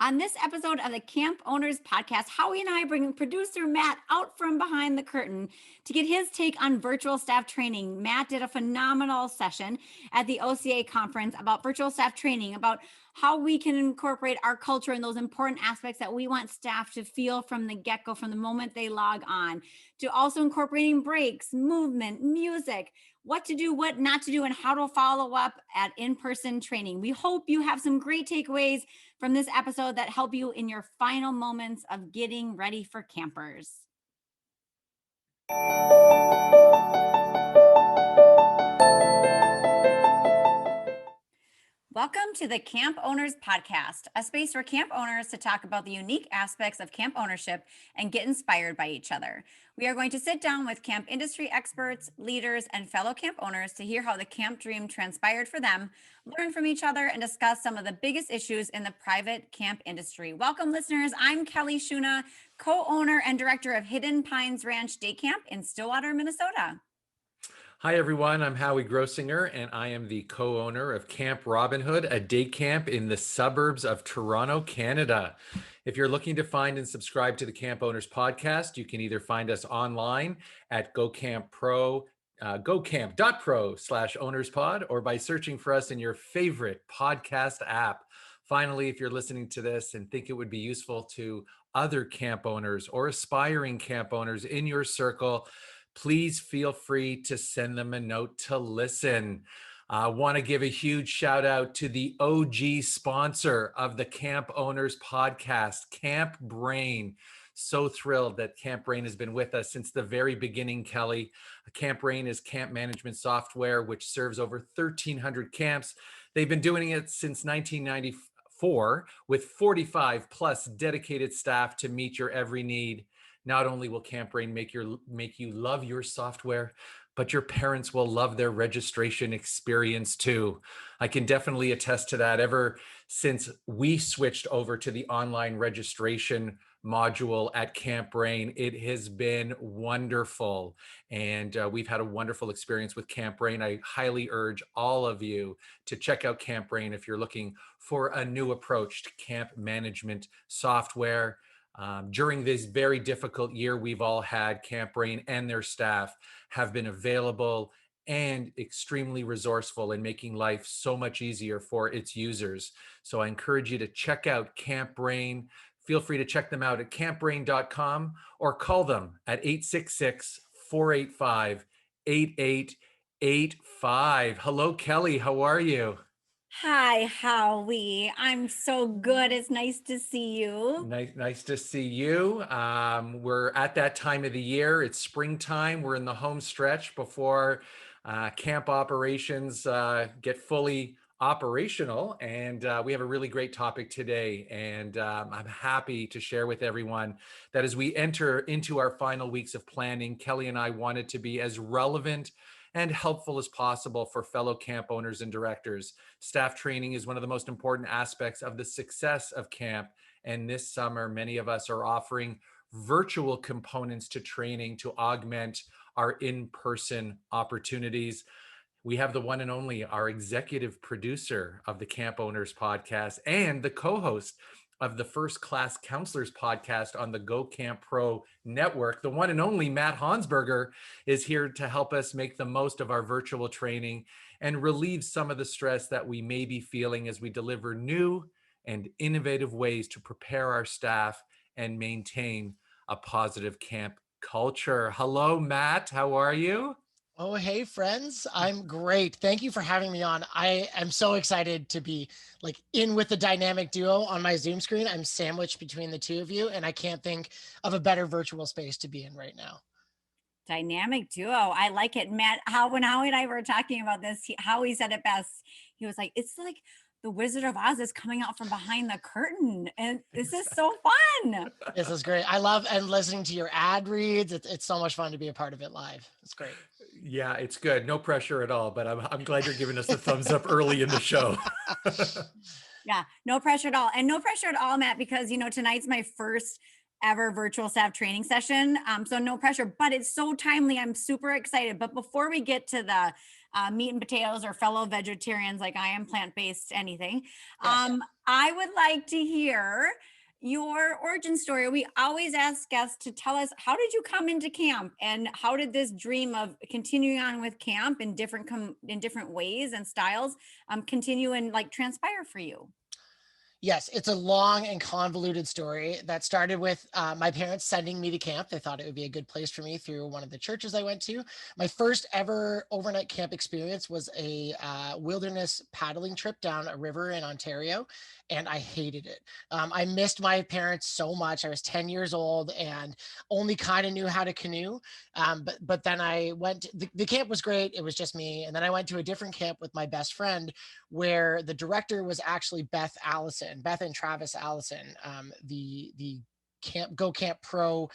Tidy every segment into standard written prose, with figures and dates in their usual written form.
On this episode of the Camp Owners Podcast, Howie and I bring producer Matt out from behind the curtain to get his take on virtual staff training. Matt did a phenomenal session at the OCA conference about virtual staff training, about how we can incorporate our culture and those important aspects that we want staff to feel from the get-go, from the moment they log on, to also incorporating breaks, movement, music, what to do, what not to do, and how to follow up at in-person training. We hope you have some great takeaways from this episode that help you in your final moments of getting ready for campers. Welcome to the Camp Owners Podcast, a space for camp owners to talk about the unique aspects of camp ownership and get inspired by each other. We are going to sit down with camp industry experts, leaders, and fellow camp owners to hear how the camp dream transpired for them, learn from each other, and discuss some of the biggest issues in the private camp industry. Welcome, listeners. I'm Kelly Shuna, co-owner and director of Hidden Pines Ranch Day Camp in Stillwater, Minnesota. Hi, everyone. I'm Howie Grossinger, and I am the co-owner of Camp Robin Hood, a day camp in the suburbs of Toronto, Canada. If you're looking to find and subscribe to the Camp Owners Podcast, you can either find us online at gocamp.pro/ownerspod, or by searching for us in your favorite podcast app. Finally, if you're listening to this and think it would be useful to other camp owners or aspiring camp owners in your circle, please feel free to send them a note to listen. I want to give a huge shout out to the OG sponsor of the Camp Owners Podcast, Camp Brain. So thrilled that Camp Brain has been with us since the very beginning, Kelly. Camp Brain is camp management software, which serves over 1,300 camps. They've been doing it since 1994 with 45 plus dedicated staff to meet your every need. Not only will Camp Brain make you love your software, but your parents will love their registration experience too. I can definitely attest to that. Ever since we switched over to the online registration module at Camp Brain, it has been wonderful. And we've had a wonderful experience with Camp Brain. I highly urge all of you to check out Camp Brain if you're looking for a new approach to camp management software. During this very difficult year we've all had, Camp Brain and their staff have been available and extremely resourceful in making life so much easier for its users. So I encourage you to check out Camp Brain. Feel free to check them out at campbrain.com or call them at 866-485-8885. Hello, Kelly. How are you? Hi, Howie. I'm so good. It's nice to see you. Nice to see you. We're at that time of the year. It's springtime. We're in the home stretch before camp operations get fully operational. And we have a really great topic today. And I'm happy to share with everyone that as we enter into our final weeks of planning, Kelly and I wanted to be as relevant and helpful as possible for fellow camp owners and directors. Staff training is one of the most important aspects of the success of camp. And this summer, many of us are offering virtual components to training to augment our in-person opportunities. We have the one and only, our executive producer of the Camp Owners Podcast and the co-host of the First Class Counsellors podcast on the Go Camp Pro network. The one and only Matt Honsberger is here to help us make the most of our virtual training and relieve some of the stress that we may be feeling as we deliver new and innovative ways to prepare our staff and maintain a positive camp culture. Hello, Matt. How are you? Oh, hey, friends. I'm great. Thank you for having me on. I am so excited to be in with the dynamic duo on my Zoom screen. I'm sandwiched between the two of you, and I can't think of a better virtual space to be in right now. Dynamic duo. I like it. Matt, when Howie and I were talking about this, Howie said it best. He was like, it's like the Wizard of Oz is coming out from behind the curtain. And this is so fun. This is great. I love and listening to your ad reads. It's so much fun to be a part of it live. It's great. Yeah, it's good. No pressure at all, but I'm glad you're giving us the thumbs up early in the show. Yeah, no pressure at all. And no pressure at all, Matt, because, tonight's my first ever virtual staff training session. So no pressure, but it's so timely. I'm super excited. But before we get to the meat and potatoes, or fellow vegetarians like I am, plant-based, anything. Yes. I would like to hear your origin story. We always ask guests to tell us, how did you come into camp, and how did this dream of continuing on with camp in different ways and styles continue and like transpire for you? Yes, it's a long and convoluted story that started with my parents sending me to camp. They thought it would be a good place for me through one of the churches I went to. My first ever overnight camp experience was a wilderness paddling trip down a river in Ontario, and I hated it. I missed my parents so much. I was 10 years old and only kind of knew how to canoe. But then I went, the camp was great. It was just me. And then I went to a different camp with my best friend, where the director was actually Beth and Travis Allison, the Camp Pro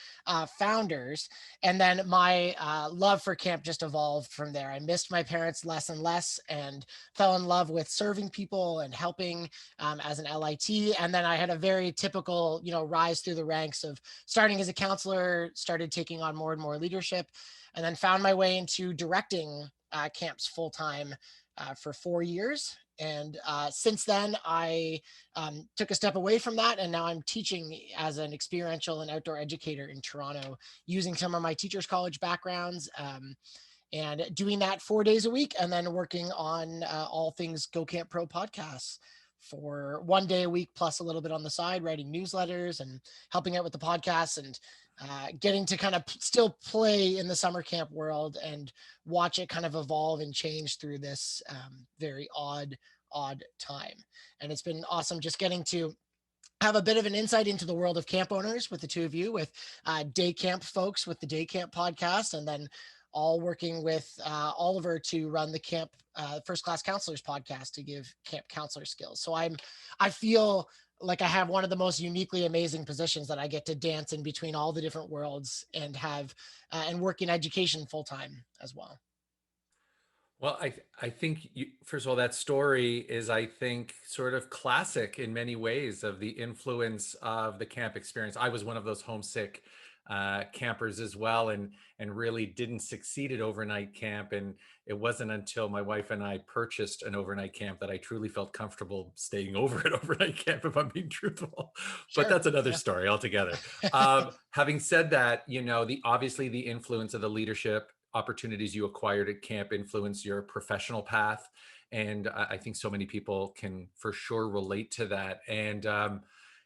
founders. And then my love for camp just evolved from there. I missed my parents less and less, and fell in love with serving people and helping as an LIT. And then I had a very typical, rise through the ranks of starting as a counselor, started taking on more and more leadership, and then found my way into directing camps full time for 4 years. And since then, I took a step away from that, and now I'm teaching as an experiential and outdoor educator in Toronto, using some of my teachers college backgrounds, and doing that 4 days a week, and then working on all things Go Camp Pro podcasts for 1 day a week, plus a little bit on the side, writing newsletters and helping out with the podcasts, and getting to kind of still play in the summer camp world and watch it kind of evolve and change through this very odd time. And it's been awesome just getting to have a bit of an insight into the world of camp owners with the two of you, with day camp folks with the Day Camp podcast, and then all working with Oliver to run the camp First Class Counselors podcast to give camp counselor skills. So I feel like I have one of the most uniquely amazing positions, that I get to dance in between all the different worlds and have and work in education full time as well. Well, I think first of all, that story is, I think, sort of classic in many ways of the influence of the camp experience. I was one of those homesick campers as well, and really didn't succeed at overnight camp. And it wasn't until my wife and I purchased an overnight camp that I truly felt comfortable staying over at overnight camp, if I'm being truthful. But Sure. that's another Yeah. story altogether. Having said that, obviously the influence of the leadership opportunities you acquired at camp influence your professional path. And I think so many people can for sure relate to that. And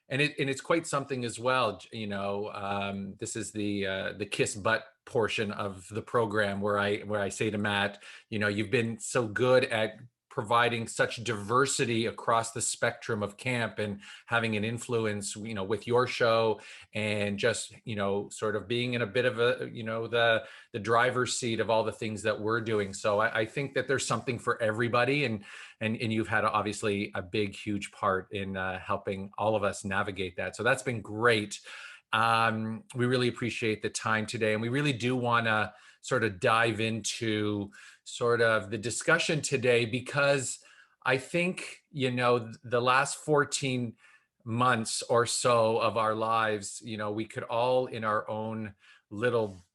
it's quite something as well. This is the kiss butt portion of the program where I say to Matt, you've been so good at providing such diversity across the spectrum of camp, and having an influence, with your show, and just, sort of being in a bit of a, the driver's seat of all the things that we're doing. So I think that there's something for everybody, and you've had obviously a big, huge part in helping all of us navigate that. So that's been great. We really appreciate the time today, and we really do want to sort of dive into sort of the discussion today, because I think, the last 14 months or so of our lives, we could all, in our own little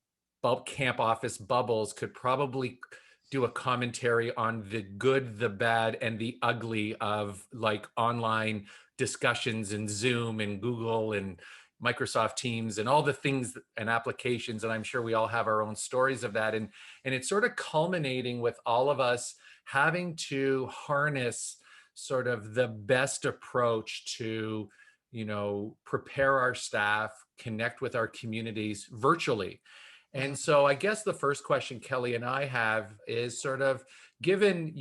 camp office bubbles, could probably do a commentary on the good, the bad, and the ugly of like online discussions and Zoom and Google and Microsoft Teams and all the things and applications. And I'm sure we all have our own stories of that. And it's sort of culminating with all of us having to harness sort of the best approach to, prepare our staff, connect with our communities virtually. And so I guess the first question Kelly and I have is sort of, given,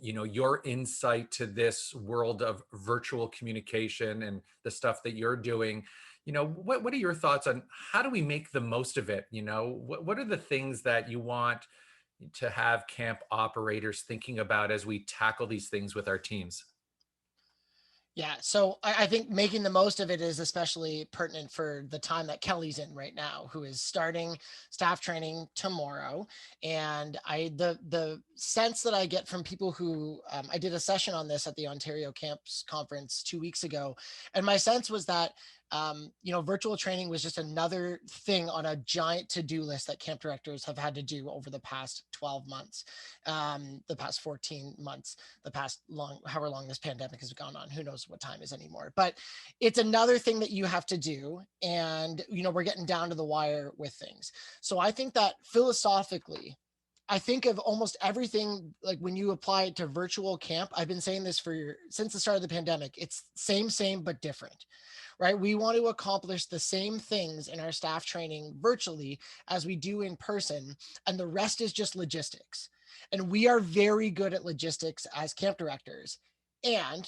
your insight to this world of virtual communication and the stuff that you're doing, what are your thoughts on how do we make the most of it? What are the things that you want to have camp operators thinking about as we tackle these things with our teams? Yeah, so I think making the most of it is especially pertinent for the time that Kelly's in right now, who is starting staff training tomorrow. And the sense that I get from people who I did a session on this at the Ontario Camps Conference 2 weeks ago, and my sense was that Virtual training was just another thing on a giant to-do list that camp directors have had to do over the past 12 months, the past 14 months, the past however long this pandemic has gone on. Who knows what time is anymore, but it's another thing that you have to do. And, we're getting down to the wire with things. So I think that philosophically, I think of almost everything, like when you apply it to virtual camp, I've been saying this since the start of the pandemic, it's same, but different, right? We want to accomplish the same things in our staff training virtually as we do in person, and the rest is just logistics. And we are very good at logistics as camp directors, and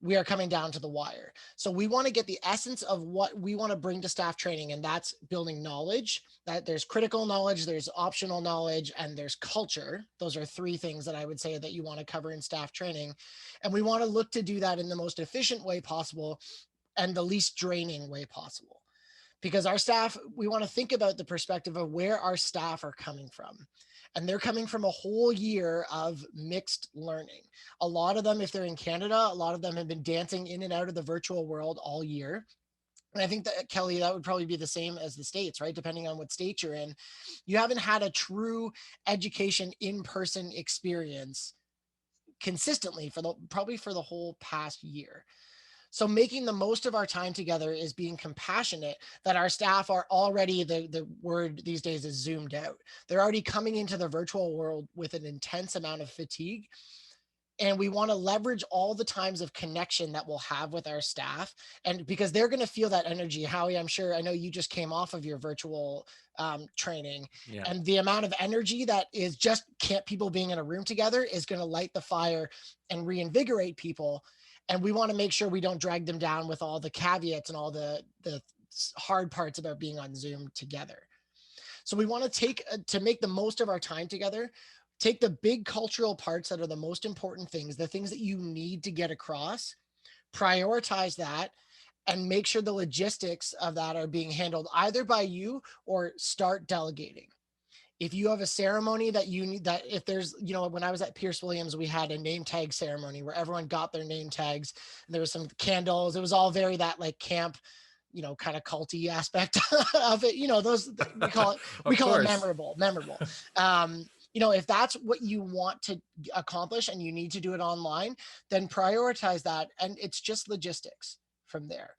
we are coming down to the wire. So we want to get the essence of what we want to bring to staff training, and that's building knowledge. That there's critical knowledge, there's optional knowledge, and there's culture. Those are three things that I would say that you want to cover in staff training. And we want to look to do that in the most efficient way possible and the least draining way possible. Because our staff, we want to think about the perspective of where our staff are coming from. And they're coming from a whole year of mixed learning. A lot of them, if they're in Canada, a lot of them have been dancing in and out of the virtual world all year. And I think that, Kelly, that would probably be the same as the States, right? Depending on what state you're in. You haven't had a true education in-person experience consistently probably for the whole past year. So making the most of our time together is being compassionate that our staff are already, the word these days is zoomed out. They're already coming into the virtual world with an intense amount of fatigue. And we want to leverage all the times of connection that we'll have with our staff. And because they're going to feel that energy. Howie, I know you just came off of your virtual training. Yeah. And the amount of energy that is just people being in a room together is going to light the fire and reinvigorate people. And we want to make sure we don't drag them down with all the caveats and all the hard parts about being on Zoom together. So we want to make the most of our time together, take the big cultural parts that are the most important things, the things that you need to get across, prioritize that, and make sure the logistics of that are being handled either by you or start delegating. If you have a ceremony that you need, that if there's, when I was at Pierce Williams, we had a name tag ceremony where everyone got their name tags. And there was some candles. It was all very that like camp, kind of culty aspect of it. Those we call it memorable. If that's what you want to accomplish and you need to do it online, then prioritize that. And it's just logistics from there.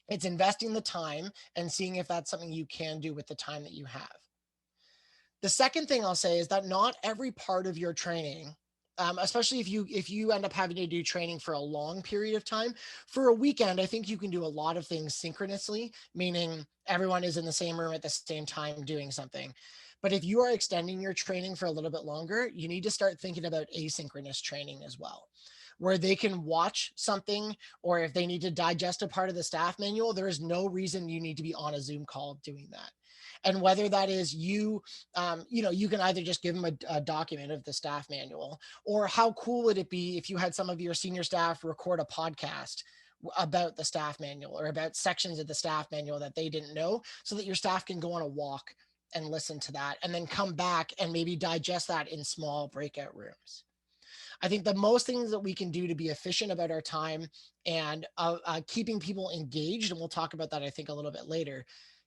It's investing the time and seeing if that's something you can do with the time that you have. The second thing I'll say is that not every part of your training, especially if you end up having to do training for a long period of time, for a weekend, I think you can do a lot of things synchronously, meaning everyone is in the same room at the same time doing something. But if you are extending your training for a little bit longer, you need to start thinking about asynchronous training as well, where they can watch something, or if they need to digest a part of the staff manual, there is no reason you need to be on a Zoom call doing that. And whether that is you can either just give them a document of the staff manual, or how cool would it be if you had some of your senior staff record a podcast about the staff manual or about sections of the staff manual that they didn't know, so that your staff can go on a walk and listen to that and then come back and maybe digest that in small breakout rooms. I think the most things that we can do to be efficient about our time and keeping people engaged, and we'll talk about that, I think, a little bit later,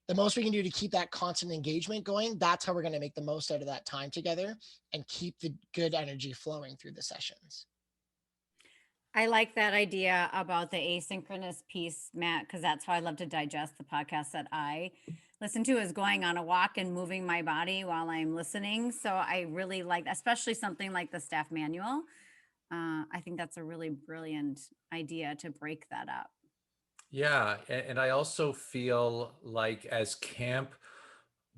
the most we can do to keep that constant engagement going, that's how we're going to make the most out of that time together and keep the good energy flowing through the sessions. I like that idea about the asynchronous piece, Matt, because that's how I love to digest the podcast that I listen to, is going on a walk and moving my body while I'm listening. So I really like, especially something like the staff manual. I think that's a really brilliant idea to break that up. Yeah. And I also feel like as camp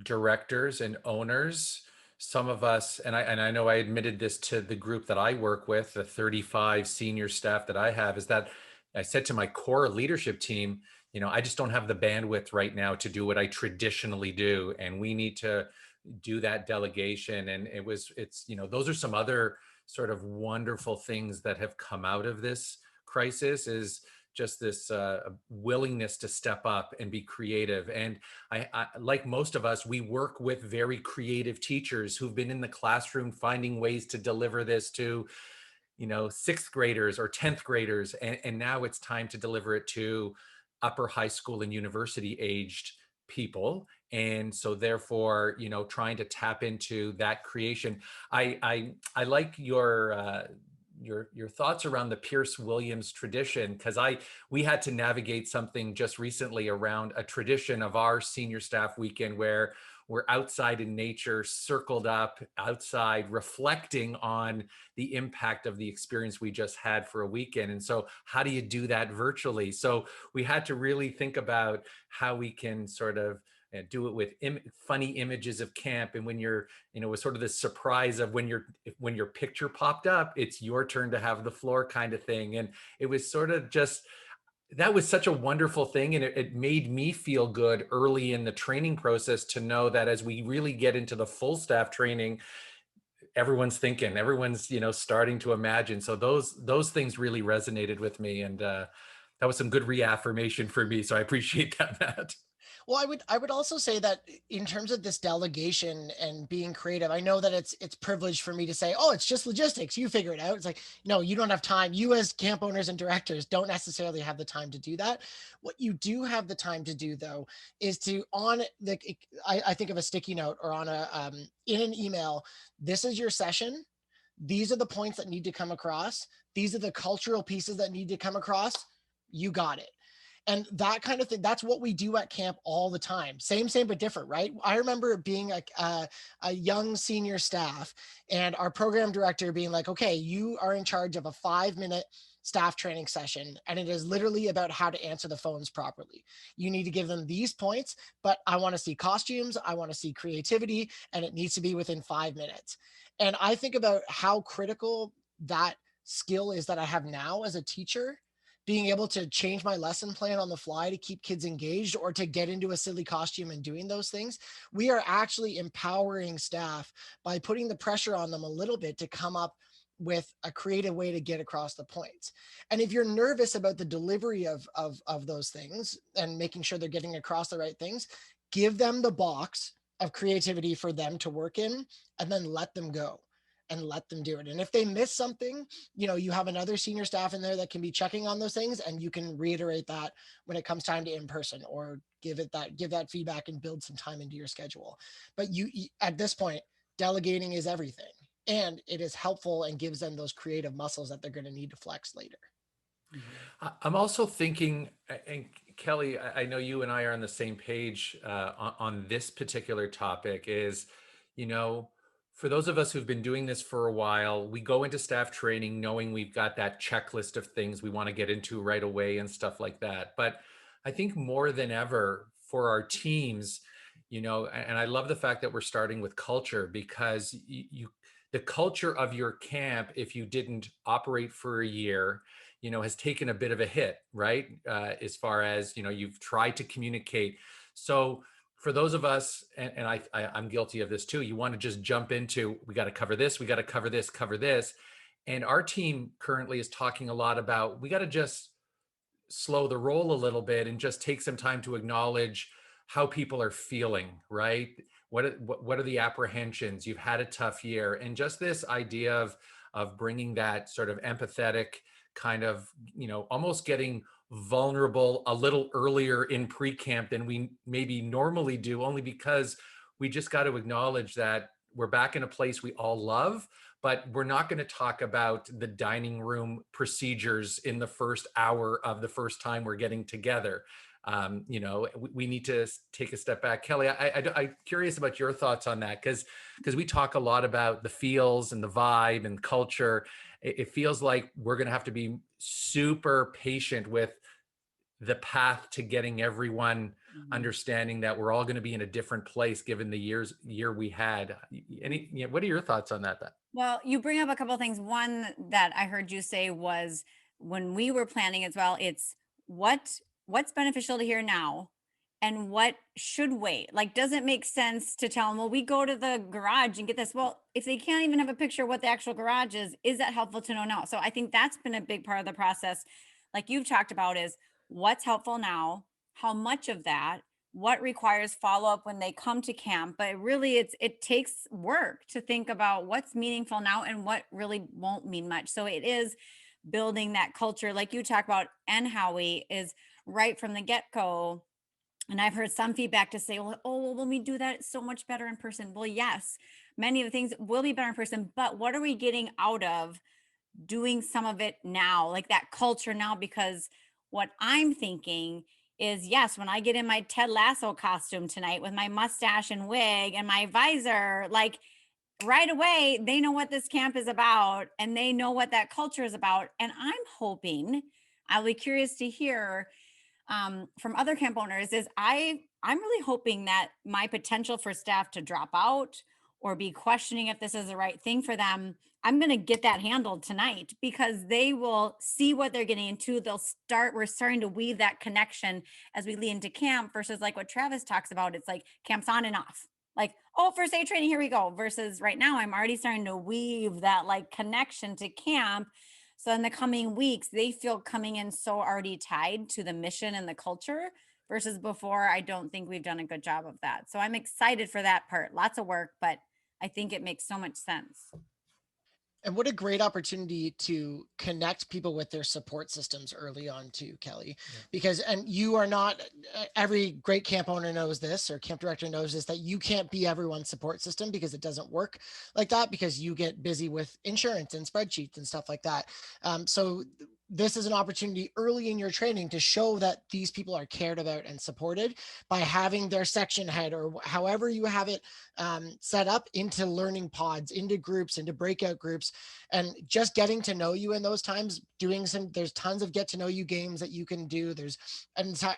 directors and owners, some of us, and I know I admitted this to the group that I work with, the 35 senior staff that I have, is that I said to my core leadership team, I just don't have the bandwidth right now to do what I traditionally do. And we need to do that delegation. And it's those are some other sort of wonderful things that have come out of this crisis, is just this willingness to step up and be creative. And I, like most of us, we work with very creative teachers who've been in the classroom finding ways to deliver this to, sixth graders or 10th graders. And now it's time to deliver it to upper high school and university aged people. And so therefore, trying to tap into that creation. I like your thoughts around the Pierce Williams tradition, because we had to navigate something just recently around a tradition of our senior staff weekend where we're outside in nature, circled up outside, reflecting on the impact of the experience we just had for a weekend. And so how do you do that virtually? So we had to really think about how we can sort of do it with funny images of camp. And when you're, with sort of the surprise of when your picture popped up, it's your turn to have the floor kind of thing. And it was sort of just, that was such a wonderful thing. And it made me feel good early in the training process to know that as we really get into the full staff training, everyone's thinking, everyone's, starting to imagine. So those things really resonated with me. And that was some good reaffirmation for me. So I appreciate that, Matt. Well, I would also say that in terms of this delegation and being creative, I know that it's privileged for me to say, oh, it's just logistics, you figure it out. It's like, no, you don't have time. You as camp owners and directors don't necessarily have the time to do that. What you do have the time to do, though, is to I think of a sticky note or on in an email, this is your session. These are the points that need to come across. These are the cultural pieces that need to come across. You got it. And that kind of thing, that's what we do at camp all the time. Same, but different, right? I remember being a young senior staff and our program director being like, okay, you are in charge of a 5-minute staff training session. And it is literally about how to answer the phones properly. You need to give them these points, but I want to see costumes. I want to see creativity, and it needs to be within 5 minutes. And I think about how critical that skill is that I have now as a teacher, being able to change my lesson plan on the fly to keep kids engaged or to get into a silly costume and doing those things. We are actually empowering staff by putting the pressure on them a little bit to come up with a creative way to get across the points. And if you're nervous about the delivery of those things and making sure they're getting across the right things, give them the box of creativity for them to work in, and then let them go and let them do it. And if they miss something, you have another senior staff in there that can be checking on those things, and you can reiterate that when it comes time to in person, or give that feedback and build some time into your schedule. But you at this point, delegating is everything, and it is helpful and gives them those creative muscles that they're going to need to flex later. I'm also thinking, and Kelly, I know you and I are on the same page on this particular topic, is, for those of us who've been doing this for a while, we go into staff training knowing we've got that checklist of things we want to get into right away and stuff like that. But I think more than ever for our teams, and I love the fact that we're starting with culture, because the culture of your camp, if you didn't operate for a year, has taken a bit of a hit, right? As far as, you've tried to communicate. So for those of us, and I'm guilty of this too, you want to just jump into, we got to cover this, we got to cover this. And our team currently is talking a lot about, we got to just slow the roll a little bit and just take some time to acknowledge how people are feeling, right? What are the apprehensions? You've had a tough year. And just this idea of bringing that sort of empathetic kind of, almost getting vulnerable a little earlier in pre-camp than we maybe normally do, only because we just got to acknowledge that we're back in a place we all love, but we're not going to talk about the dining room procedures in the first hour of the first time we're getting together. We need to take a step back. Kelly, I'm curious about your thoughts on that, because we talk a lot about the feels and the vibe and culture. It feels like we're going to have to be super patient with the path to getting everyone understanding that we're all going to be in a different place given the year we had. What are your thoughts on that then? Well, you bring up a couple of things. One that I heard you say was, when we were planning as well, it's what's beneficial to hear now and what should wait. Like, does it make sense to tell them, well, we go to the garage and get this? Well, if they can't even have a picture of what the actual garage is that helpful to know now? So I think that's been a big part of the process, like you've talked about, is what's helpful now, how much of that, what requires follow-up when they come to camp. But really it takes work to think about what's meaningful now and what really won't mean much. So it is building that culture, like you talk about, and Howie, is right from the get-go. And I've heard some feedback to say, well, oh, well, when we do that, it's so much better in person. Well, yes, many of the things will be better in person, but what are we getting out of doing some of it now, like that culture now? Because what I'm thinking is, yes, when I get in my Ted Lasso costume tonight with my mustache and wig and my visor, like right away, they know what this camp is about and they know what that culture is about. And I'm hoping, I'll be curious to hear from other camp owners, is I'm really hoping that my potential for staff to drop out or be questioning if this is the right thing for them, I'm going to get that handled tonight, because they will see what they're getting into. We're starting to weave that connection as we lead into camp, versus like what Travis talks about. It's like camp's on and off. Like, oh, first aid training, here we go. Versus right now, I'm already starting to weave that like connection to camp. So in the coming weeks, they feel coming in so already tied to the mission and the culture, versus before. I don't think we've done a good job of that. So I'm excited for that part. Lots of work, but I think it makes so much sense. And what a great opportunity to connect people with their support systems early on too, Kelly, because, and you are not, every great camp owner knows this, or camp director knows this, that you can't be everyone's support system, because it doesn't work like that, because you get busy with insurance and spreadsheets and stuff like that. So this is an opportunity early in your training to show that these people are cared about and supported by having their section head, or however you have it set up, into learning pods, into groups, into breakout groups, and just getting to know you in those times. There's tons of get to know you games that you can do.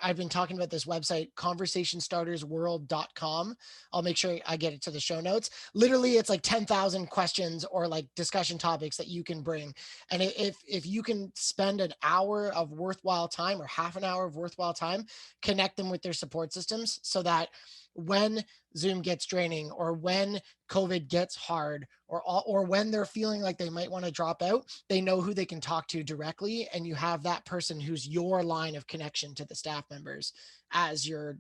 I've been talking about this website, conversationstartersworld.com. I'll make sure I get it to the show notes. Literally, it's like 10,000 questions or like discussion topics that you can bring. And if you can spend an hour of worthwhile time, or half an hour of worthwhile time, connect them with their support systems, so that when Zoom gets draining, or when COVID gets hard, or when they're feeling like they might want to drop out, they know who they can talk to directly. And you have that person who's your line of connection to the staff members, as your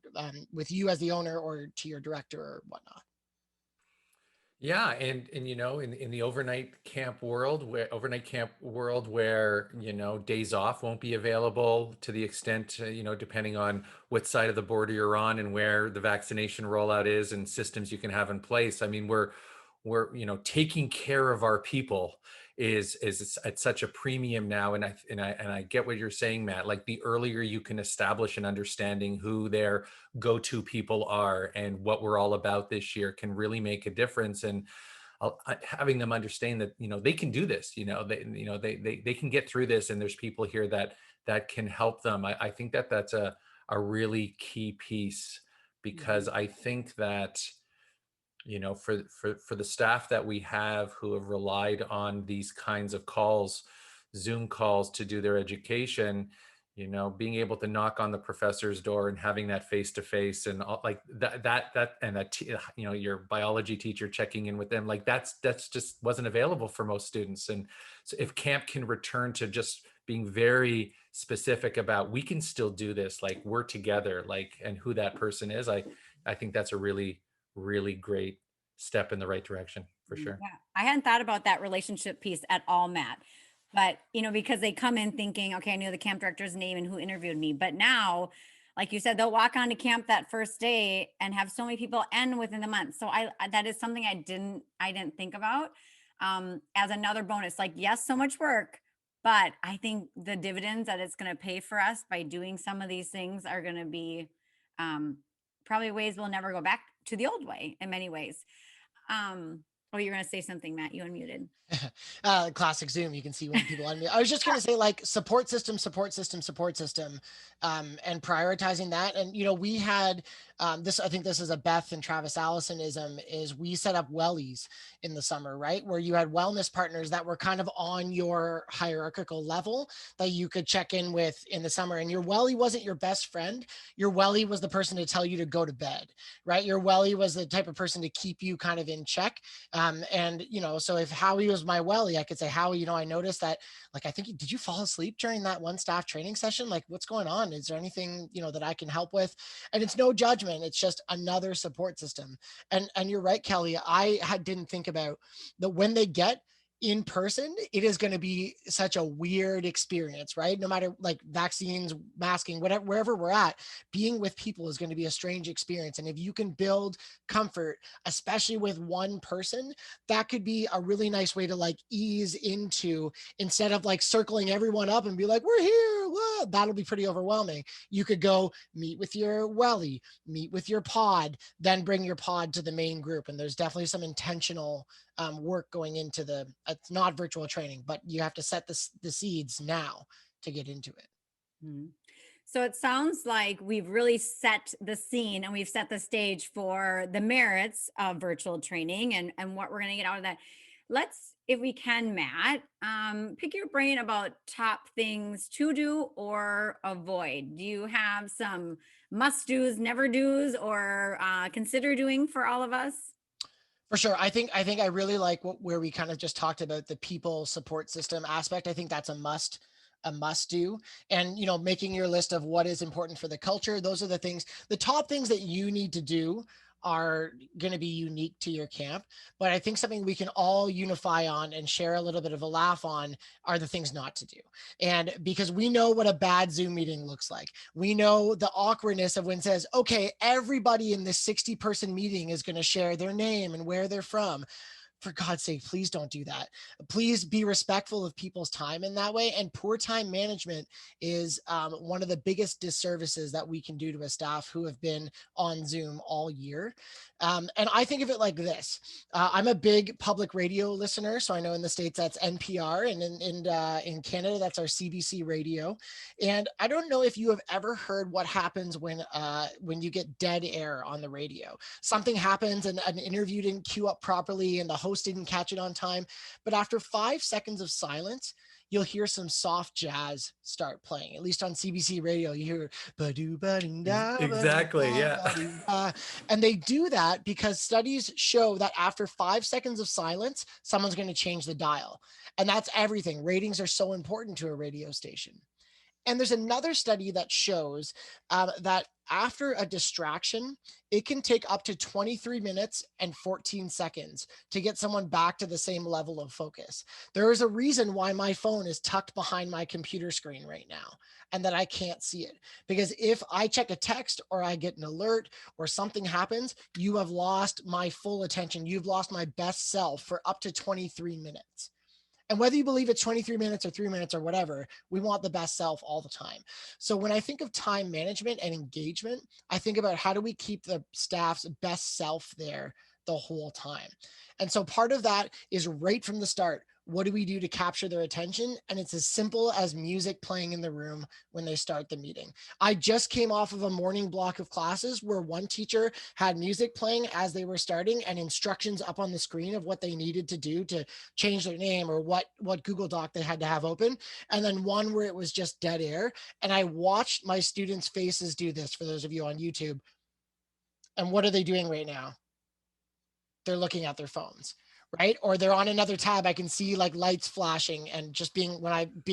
with you as the owner, or to your director or whatnot. Yeah, and in the overnight camp world, where days off won't be available to the extent, depending on what side of the border you're on and where the vaccination rollout is and systems you can have in place. I mean, we're taking care of our people is at such a premium now. And I get what you're saying, Matt. Like, the earlier you can establish an understanding who their go-to people are and what we're all about this year, can really make a difference. And having them understand that they can do this, they can get through this, and there's people here that can help them. I think that's a really key piece, because I think that for the staff that we have who have relied on these kinds of calls, Zoom calls, to do their education, being able to knock on the professor's door and having that face-to-face, and like your biology teacher checking in with them, like that's just wasn't available for most students. And so if camp can return to just being very specific about, we can still do this, like we're together, like, and who that person is, I think that's a really, really great step in the right direction, for sure. Yeah, I hadn't thought about that relationship piece at all, Matt. But, because they come in thinking, okay, I knew the camp director's name and who interviewed me. But now, like you said, they'll walk on to camp that first day and have so many people end within the month. So that is something I didn't think about as another bonus. Like, yes, so much work, but I think the dividends that it's going to pay for us by doing some of these things are going to be probably ways we'll never go back to the old way in many ways. Oh, you're going to say something, Matt. You unmuted. Classic Zoom. You can see when people unmute. I was just going to say, like, support system, and prioritizing that. And, we had this, I think this is a Beth and Travis Allisonism, is we set up wellies in the summer, right? Where you had wellness partners that were kind of on your hierarchical level that you could check in with in the summer. And your wellie wasn't your best friend. Your wellie was the person to tell you to go to bed, right? Your wellie was the type of person to keep you kind of in check. So if Howie was my wellie, I could say, Howie, I noticed that, like, I think, did you fall asleep during that one staff training session? Like, what's going on? Is there anything, that I can help with? And it's no judgment. It's just another support system. And you're right, Kelly. I didn't think about that when they get in person, it is going to be such a weird experience, right? No matter like vaccines, masking, whatever, wherever we're at, being with people is going to be a strange experience. And if you can build comfort, especially with one person, that could be a really nice way to like ease into, instead of like circling everyone up and be like, we're here. Whoa, that'll be pretty overwhelming. You could go meet with your welly, meet with your pod, then bring your pod to the main group. And there's definitely some intentional work going into it's not virtual training, but you have to set the seeds now to get into it. Mhm. So it sounds like we've really set the scene and we've set the stage for the merits of virtual training and what we're going to get out of that. Let's, if we can, Matt, pick your brain about top things to do or avoid. Do you have some must do's, never do's, or consider doing for all of us? For sure. I really like where we kind of just talked about the people support system aspect. I think that's a must do. And, making your list of what is important for the culture. Those are the top things that you need to do are going to be unique to your camp. But I think something we can all unify on and share a little bit of a laugh on are the things not to do. And because we know what a bad Zoom meeting looks like, we know the awkwardness of when it says, okay, everybody in this 60-person meeting is going to share their name and where they're from. For God's sake, please don't do that. Please be respectful of people's time in that way. And poor time management is one of the biggest disservices that we can do to a staff who have been on Zoom all year. And I think of it like this. I'm a big public radio listener. So I know in the States that's NPR, and in Canada, that's our CBC radio. And I don't know if you have ever heard what happens when you get dead air on the radio. Something happens and an interview didn't queue up properly and the host didn't catch it on time. But after 5 seconds of silence, you'll hear some soft jazz start playing. At least on CBC radio, you hear Exactly. Yeah. and they do that because studies show that after 5 seconds of silence, someone's going to change the dial. And that's everything. Ratings are so important to a radio station. And there's another study that shows that after a distraction, it can take up to 23 minutes and 14 seconds to get someone back to the same level of focus. There is a reason why my phone is tucked behind my computer screen right now and that I can't see it. Because if I check a text or I get an alert or something happens, you have lost my full attention. You've lost my best self for up to 23 minutes. And whether you believe it's 23 minutes or 3 minutes or whatever, we want the best self all the time. So when I think of time management and engagement, I think about how do we keep the staff's best self there the whole time. And so part of that is right from the start. What do we do to capture their attention? And it's as simple as music playing in the room when they start the meeting. I just came off of a morning block of classes where one teacher had music playing as they were starting and instructions up on the screen of what they needed to do to change their name or what Google Doc they had to have open. And then one where it was just dead air. And I watched my students' faces do this for those of you on YouTube. And what are they doing right now? They're looking at their phones, right? Or they're on another tab. I can see like lights flashing and just being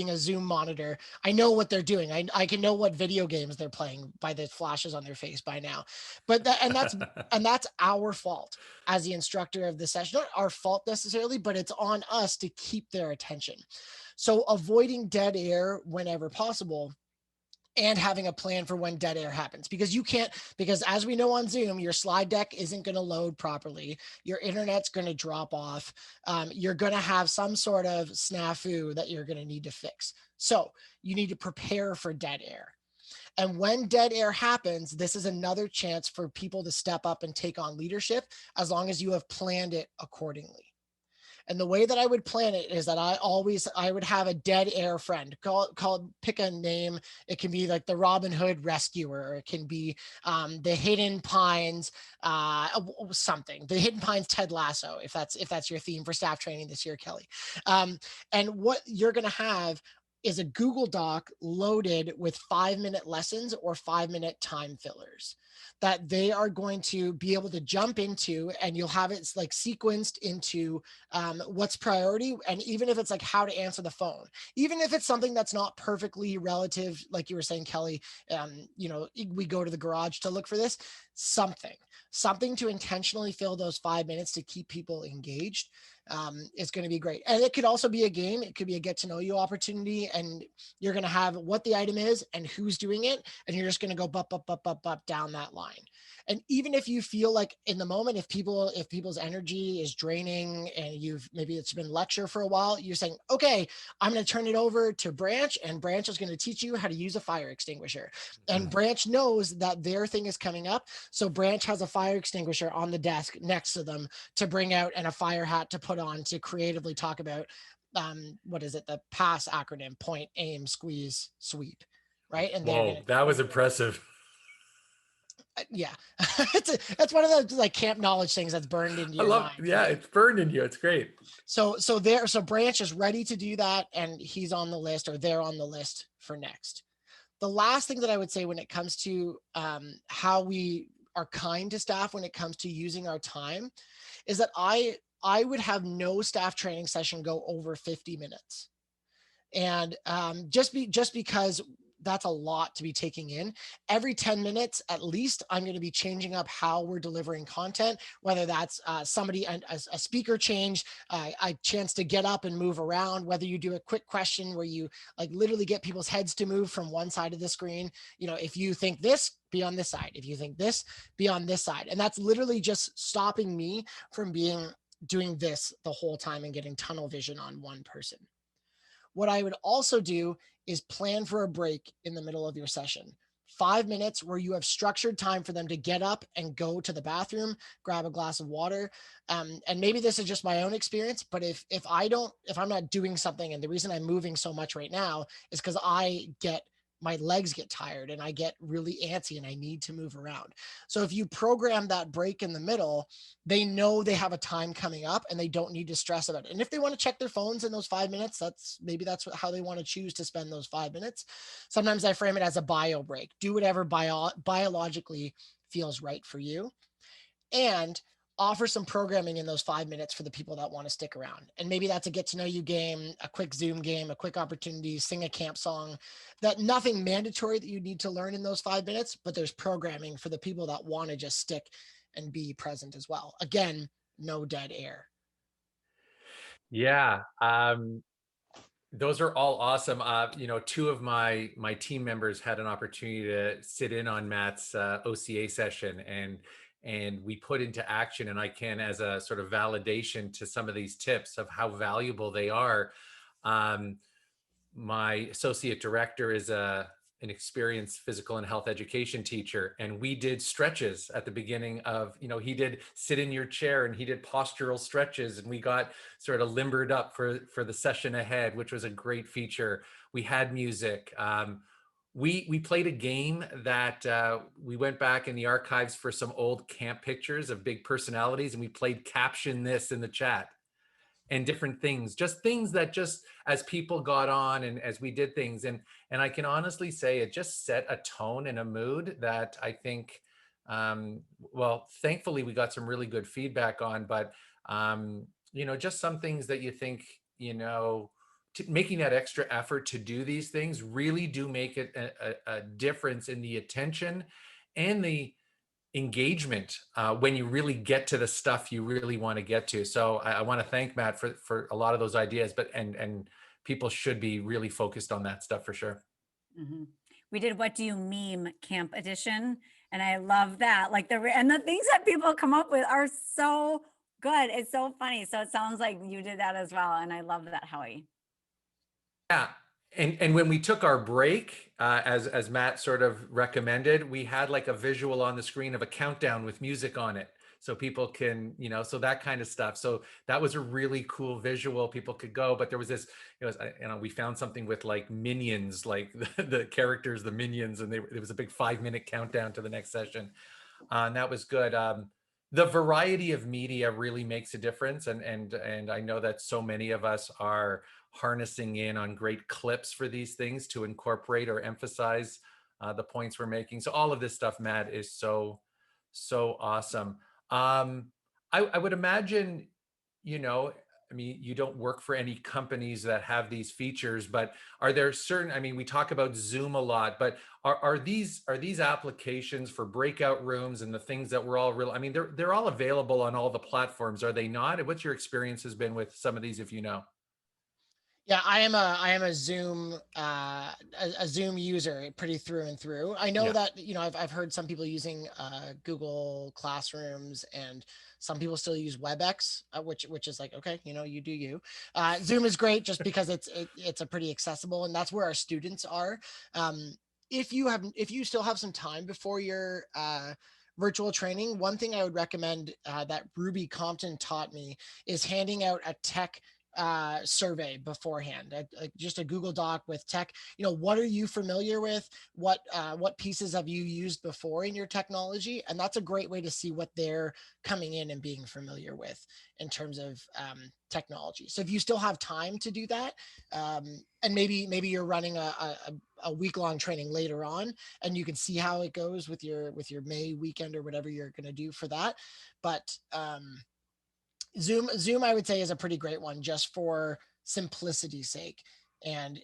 a Zoom monitor, I know what they're doing. I can know what video games they're playing by the flashes on their face by now. But that's our fault as the instructor of the session. Not our fault necessarily, but it's on us to keep their attention. So avoiding dead air whenever possible, and having a plan for when dead air happens, because as we know on Zoom, your slide deck isn't going to load properly. Your internet's going to drop off. You're going to have some sort of snafu that you're going to need to fix. So you need to prepare for dead air. And when dead air happens, this is another chance for people to step up and take on leadership as long as you have planned it accordingly. And the way that I would plan it is that I would have a dead air friend. Pick a name. It can be like the Robin Hood rescuer, or it can be the Hidden Pines something. The Hidden Pines Ted Lasso, if that's your theme for staff training this year, Kelly. And what you're going to have is a Google Doc loaded with 5-minute lessons or 5-minute time fillers that they are going to be able to jump into, and you'll have it like sequenced into what's priority. And even if it's like how to answer the phone, even if it's something that's not perfectly relative, like you were saying, Kelly, we go to the garage to look for this, something to intentionally fill those 5 minutes to keep people engaged. is going to be great. And it could also be a game. It could be a get to know you opportunity, and you're going to have what the item is and who's doing it. And you're just going to go up down that line. And even if you feel like in the moment, if people's energy is draining and maybe it's been lecture for a while, you're saying, okay, I'm going to turn it over to Branch, and Branch is going to teach you how to use a fire extinguisher. And Branch knows that their thing is coming up. So Branch has a fire extinguisher on the desk next to them to bring out, and a fire hat to put on to creatively talk about, what is it? The PASS acronym: point, aim, squeeze, sweep. Right. And Whoa, that was impressive. Yeah. That's one of those like camp knowledge things that's burned into your mind. Yeah, right? It's burned in you. It's great. So Branch is ready to do that, and he's on the list, or they're on the list for next. The last thing that I would say when it comes to how we are kind to staff when it comes to using our time is that I would have no staff training session go over 50 minutes. And just because that's a lot to be taking in. Every 10 minutes, at least, I'm going to be changing up how we're delivering content, whether that's a speaker change, a chance to get up and move around, whether you do a quick question where you like literally get people's heads to move from one side of the screen. You know, if you think this, be on this side. If you think this, be on this side. And that's literally just stopping me from doing this the whole time and getting tunnel vision on one person. What I would also do is plan for a break in the middle of your session. 5 minutes where you have structured time for them to get up and go to the bathroom, grab a glass of water. And maybe this is just my own experience, but if I'm not doing something, and the reason I'm moving so much right now is because my legs get tired and I get really antsy and I need to move around. So if you program that break in the middle, they know they have a time coming up and they don't need to stress about it. And if they want to check their phones in those 5 minutes, that's how they want to choose to spend those 5 minutes. Sometimes I frame it as a bio break. Do whatever biologically feels right for you. And offer some programming in those 5 minutes for the people that want to stick around. And maybe that's a get to know you game, a quick Zoom game, a quick opportunity, sing a camp song. That nothing mandatory that you need to learn in those 5 minutes, but there's programming for the people that want to just stick and be present as well. Again, no dead air. Yeah. Those are all awesome. Two of my team members had an opportunity to sit in on Matt's OCA session, and we put into action, and I can, as a sort of validation to some of these tips of how valuable they are. My associate director is an experienced physical and health education teacher, and we did stretches at the beginning of, he did sit in your chair and he did postural stretches, and we got sort of limbered up for the session ahead, which was a great feature. We had music. We played a game that we went back in the archives for some old camp pictures of big personalities, and we played caption this in the chat and different things, just things that just as people got on and as we did things. And I can honestly say it just set a tone and a mood that I think, thankfully we got some really good feedback on, but just some things that you think, making that extra effort to do these things really do make it a difference in the attention and the engagement when you really get to the stuff you really want to get to. So I want to thank Matt for a lot of those ideas, but and people should be really focused on that stuff for sure. Mm-hmm. We did What Do You Meme Camp Edition, and I love that. Like the things that people come up with are so good. It's so funny. So it sounds like you did that as well, and I love that, Howie. Yeah. And when we took our break, as Matt sort of recommended, we had like a visual on the screen of a countdown with music on it. So people can, so that kind of stuff. So that was a really cool visual. People could go, but there was this, we found something with like minions, like the characters, the minions, and there was a big 5-minute countdown to the next session. And that was good. The variety of media really makes a difference. And I know that so many of us are harnessing in on great clips for these things to incorporate or emphasize the points we're making. So all of this stuff, Matt, is so awesome. I would imagine, I mean, you don't work for any companies that have these features, but are there certain, I mean, we talk about Zoom a lot, but are these applications for breakout rooms and the things that we're all real, I mean, they're all available on all the platforms, are they not? What's your experience has been with some of these, if you know? Yeah, I am a Zoom a Zoom user pretty through and through. I know Yeah. that, I've heard some people using Google Classrooms, and some people still use WebEx, which is like, okay, you do you. Zoom is great just because it's a pretty accessible, and that's where our students are. Um, if you still have some time before your virtual training, one thing I would recommend that Ruby Compton taught me is handing out a tech survey beforehand, just a Google Doc with tech. What are you familiar with? What pieces have you used before in your technology? And that's a great way to see what they're coming in and being familiar with in terms of technology. So if you still have time to do that, and maybe you're running a week-long training later on, and you can see how it goes with your May weekend or whatever you're going to do for that. But Zoom, I would say, is a pretty great one just for simplicity's sake. And,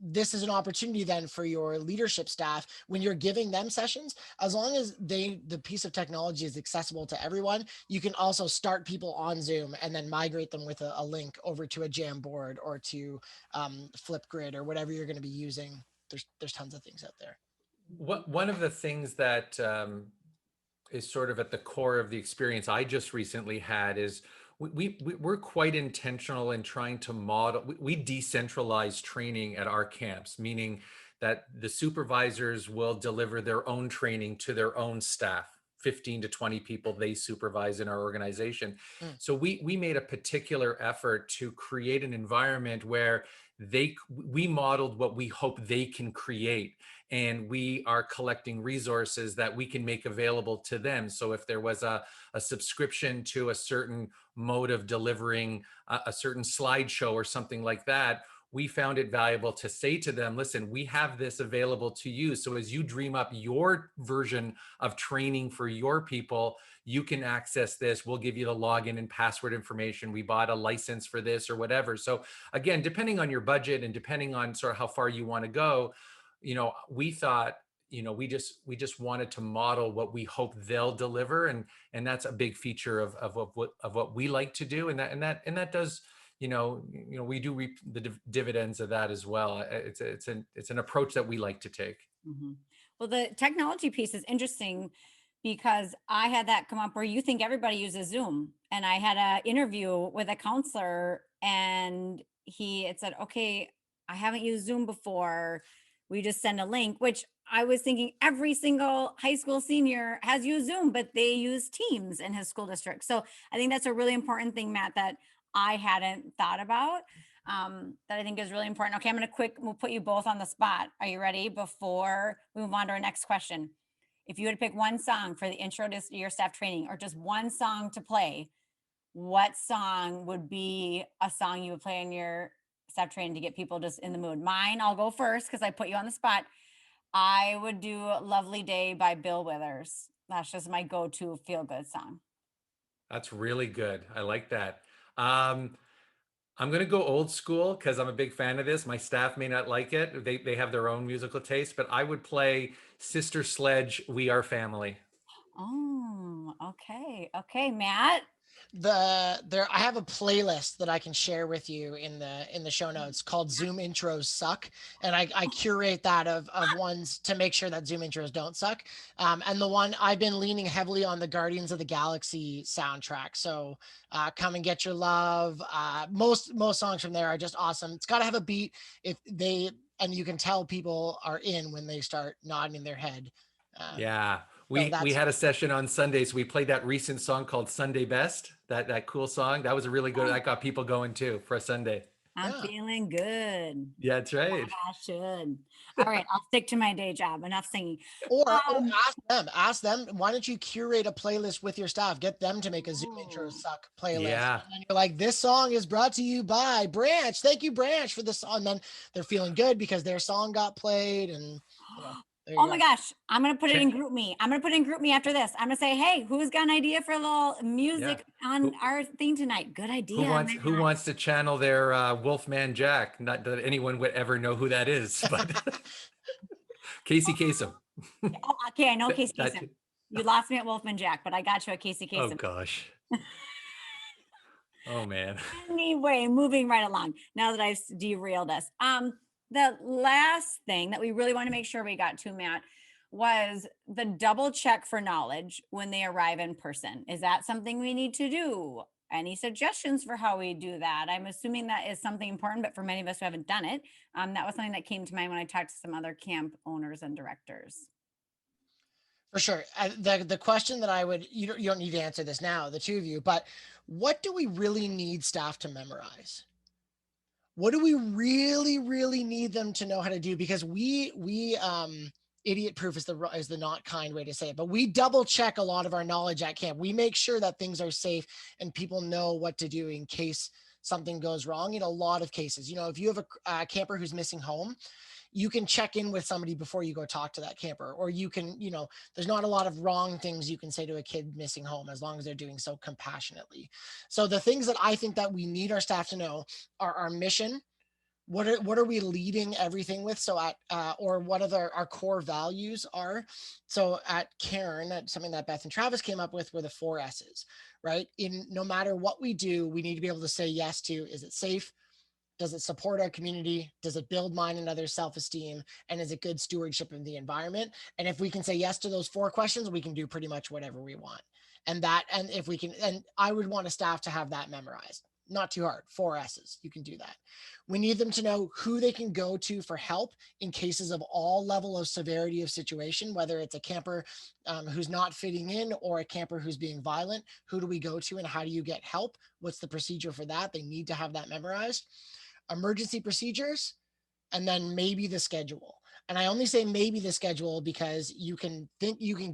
this is an opportunity then for your leadership staff when you're giving them sessions, as long as the piece of technology is accessible to everyone, you can also start people on Zoom and then migrate them with a link over to a Jamboard or to Flipgrid or whatever you're going to be using. There's tons of things out there. One of the things that is sort of at the core of the experience I just recently had is we're quite intentional in trying to model, we decentralize training at our camps, meaning that the supervisors will deliver their own training to their own staff, 15 to 20 people they supervise in our organization. So we made a particular effort to create an environment where we modeled what we hope they can create, and we are collecting resources that we can make available to them. So if there was a subscription to a certain mode of delivering a certain slideshow or something like that, we found it valuable to say to them, listen, we have this available to you. So as you dream up your version of training for your people, you can access this. We'll give you the login and password information. We bought a license for this or whatever. So again, depending on your budget and depending on sort of how far you want to go, we thought, we just wanted to model what we hope they'll deliver. And that's a big feature of what we like to do. And that does, we do reap the dividends of that as well. It's an approach that we like to take. Mm-hmm. Well, the technology piece is interesting because I had that come up where you think everybody uses Zoom. And I had an interview with a counselor, and it said, okay, I haven't used Zoom before. We just send a link, which I was thinking every single high school senior has used Zoom, but they use Teams in his school district. So I think that's a really important thing, Matt, that I hadn't thought about, that I think is really important. Okay, we'll put you both on the spot. Are you ready before we move on to our next question? If you had to pick one song for the intro to your staff training, or just one song to play, what song would be a song you would play in your staff training to get people just in the mood? Mine, I'll go first because I put you on the spot. I would do Lovely Day by Bill Withers. That's just my go-to feel-good song. That's really good. I like that. I'm going to go old school because I'm a big fan of this. My staff may not like it. They have their own musical taste, but I would play Sister Sledge, We Are Family. Oh, okay. Okay, Matt. I have a playlist that I can share with you in the show notes called Zoom Intros Suck, and I curate that of ones to make sure that Zoom intros don't suck. And the one I've been leaning heavily on, the Guardians of the Galaxy soundtrack. So Come and Get Your Love. Most songs from there are just awesome. It's got to have a beat and you can tell people are in when they start nodding their head. Yeah. We had a session on Sunday, so we played that recent song called Sunday Best, that cool song. That was a really good, that got people going too for a Sunday. I'm feeling good. Yeah, that's right. I should. All right, I'll stick to my day job. Enough singing. Or ask them, why don't you curate a playlist with your staff? Get them to make a Zoom Intro Suck playlist. Yeah. And you're like, this song is brought to you by Branch. Thank you, Branch, for this song. And then they're feeling good because their song got played, and There you Oh go. my gosh, I'm going to put it Check. in group me. I'm going to put it in group me after this. I'm going to say, hey, who's got an idea for a little music on Who- our thing tonight? Good idea. who Matt. wants to channel their Wolfman Jack? Not that anyone would ever know who that is, but Casey Kasem. Oh, okay, I know Casey That- Kasem. You lost me at Wolfman Jack, but I got you at Casey oh Kasem. gosh. Oh man. Anyway, moving right along. Now that I've derailed us, the last thing that we really want to make sure we got to, Matt, was the double check for knowledge when they arrive in person. Is that something we need to do? Any suggestions for how we do that? I'm assuming that is something important, but for many of us who haven't done it, that was something that came to mind when I talked to some other camp owners and directors. For sure. The question that I would, you don't need to answer this now, the two of you, but what do we really need staff to memorize? What do we really, really need them to know how to do? Because we idiot proof is the not kind way to say it, but we double check a lot of our knowledge at camp. We make sure that things are safe and people know what to do in case something goes wrong. In a lot of cases, if you have a camper who's missing home, you can check in with somebody before you go talk to that camper, or you can, there's not a lot of wrong things you can say to a kid missing home as long as they're doing so compassionately. So the things that I think that we need our staff to know are our mission. What are we leading everything with? So or what our core values are. So at Cairn, something that Beth and Travis came up with were the 4 S's, right? In no matter what we do, we need to be able to say yes to, is it safe? Does it support our community? Does it build mine and others' self-esteem? And is it good stewardship of the environment? And if we can say yes to those 4 questions, we can do pretty much whatever we want. And if we can, and I would want a staff to have that memorized. Not too hard, 4 S's, you can do that. We need them to know who they can go to for help in cases of all level of severity of situation, whether it's a camper who's not fitting in or a camper who's being violent. Who do we go to and how do you get help? What's the procedure for that? They need to have that memorized. Emergency procedures, and then maybe the schedule. And I only say maybe the schedule because you can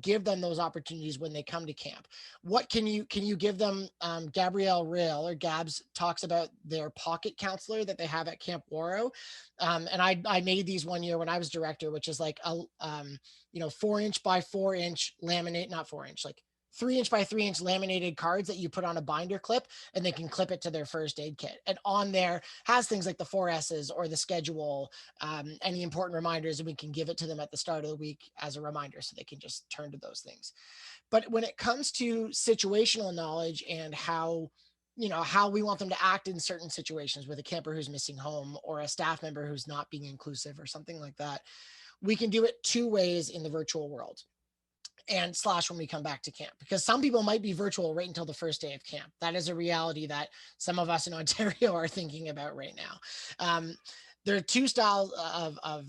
give them those opportunities when they come to camp. What can you give them? Gabrielle Rail, or Gabs, talks about their pocket counselor that they have at Camp Waro. And I made these one year when I was director, which is like a 4-inch by 4-inch laminate, not 4-inch, like 3-inch by 3-inch laminated cards that you put on a binder clip, and they can clip it to their first aid kit. And on there has things like the 4 S's or the schedule, any important reminders, and we can give it to them at the start of the week as a reminder so they can just turn to those things. But when it comes to situational knowledge and how we want them to act in certain situations with a camper who's missing home or a staff member who's not being inclusive or something like that, we can do it 2 ways in the virtual world. And / when we come back to camp, because some people might be virtual right until the first day of camp. That is a reality that some of us in Ontario are thinking about right now. There are 2 styles of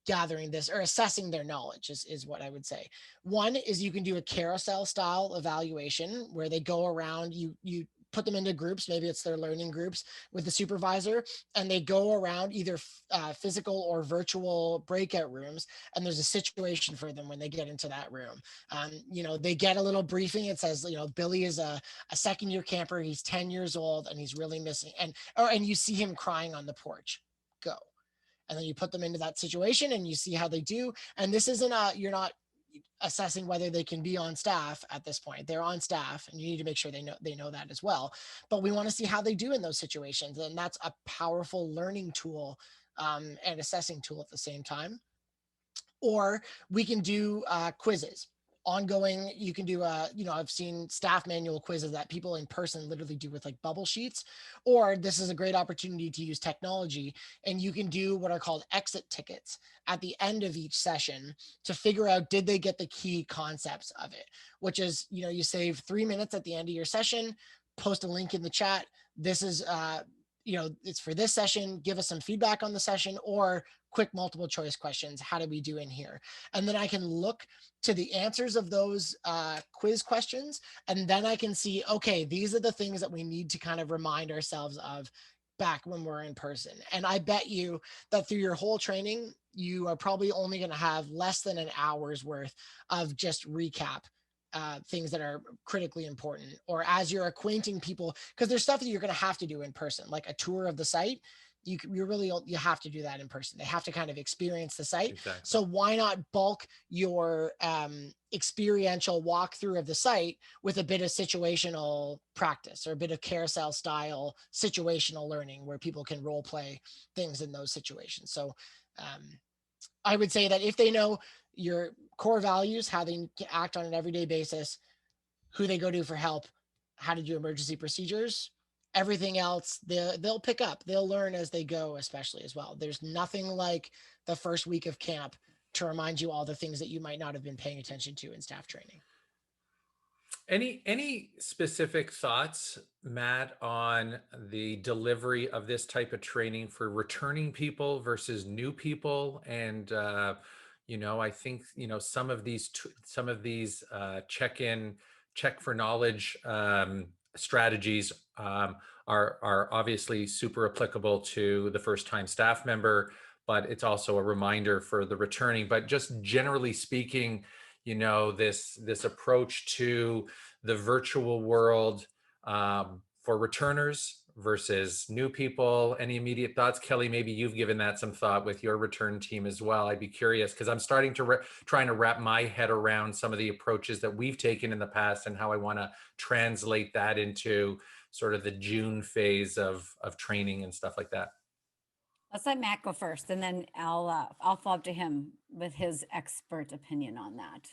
gathering this or assessing their knowledge is what I would say. One is you can do a carousel style evaluation where they go around, you put them into groups, maybe it's their learning groups with the supervisor, and they go around either physical or virtual breakout rooms, and there's a situation for them when they get into that room. They get a little briefing. It says, Billy is a 2nd-year camper. He's 10 years old and he's really missing. And you see him crying on the porch. Go. And then you put them into that situation and you see how they do. And this isn't you're not assessing whether they can be on staff at this point. They're on staff and you need to make sure they know that as well. But we want to see how they do in those situations. And that's a powerful learning tool and assessing tool at the same time. Or we can do quizzes. Ongoing, you can do I've seen staff manual quizzes that people in person literally do with like bubble sheets, or this is a great opportunity to use technology, and you can do what are called exit tickets at the end of each session to figure out, did they get the key concepts of it, which is, you save 3 minutes at the end of your session, post a link in the chat. This is it's for this session, give us some feedback on the session, or quick multiple choice questions. How did we do in here? And then I can look to the answers of those quiz questions. And then I can see, okay, these are the things that we need to kind of remind ourselves of back when we're in person. And I bet you that through your whole training, you are probably only going to have less than an hour's worth of just recap. Things that are critically important, or as you're acquainting people, because there's stuff that you're going to have to do in person, like a tour of the site. You have to do that in person. They have to kind of experience the site. Exactly. So why not bulk your experiential walkthrough of the site with a bit of situational practice or a bit of carousel style situational learning where people can role play things in those situations. So I would say that if they know your core values, how they act on an everyday basis, who they go to for help, how to do emergency procedures, everything else they'll pick up, they'll learn as they go, especially as well. There's nothing like the first week of camp to remind you all the things that you might not have been paying attention to in staff training. Any specific thoughts, Matt, on the delivery of this type of training for returning people versus new people? And I think some of these check for knowledge strategies are obviously super applicable to the first time staff member, but it's also a reminder for the returning. But just generally speaking, this approach to the virtual world for returners versus new people. Any immediate thoughts? Kelly, maybe you've given that some thought with your return team as well. I'd be curious because I'm starting to trying to wrap my head around some of the approaches that we've taken in the past and how I want to translate that into sort of the June phase of training and stuff like that. Let's let Matt go first, and then I'll follow up to him with his expert opinion on that.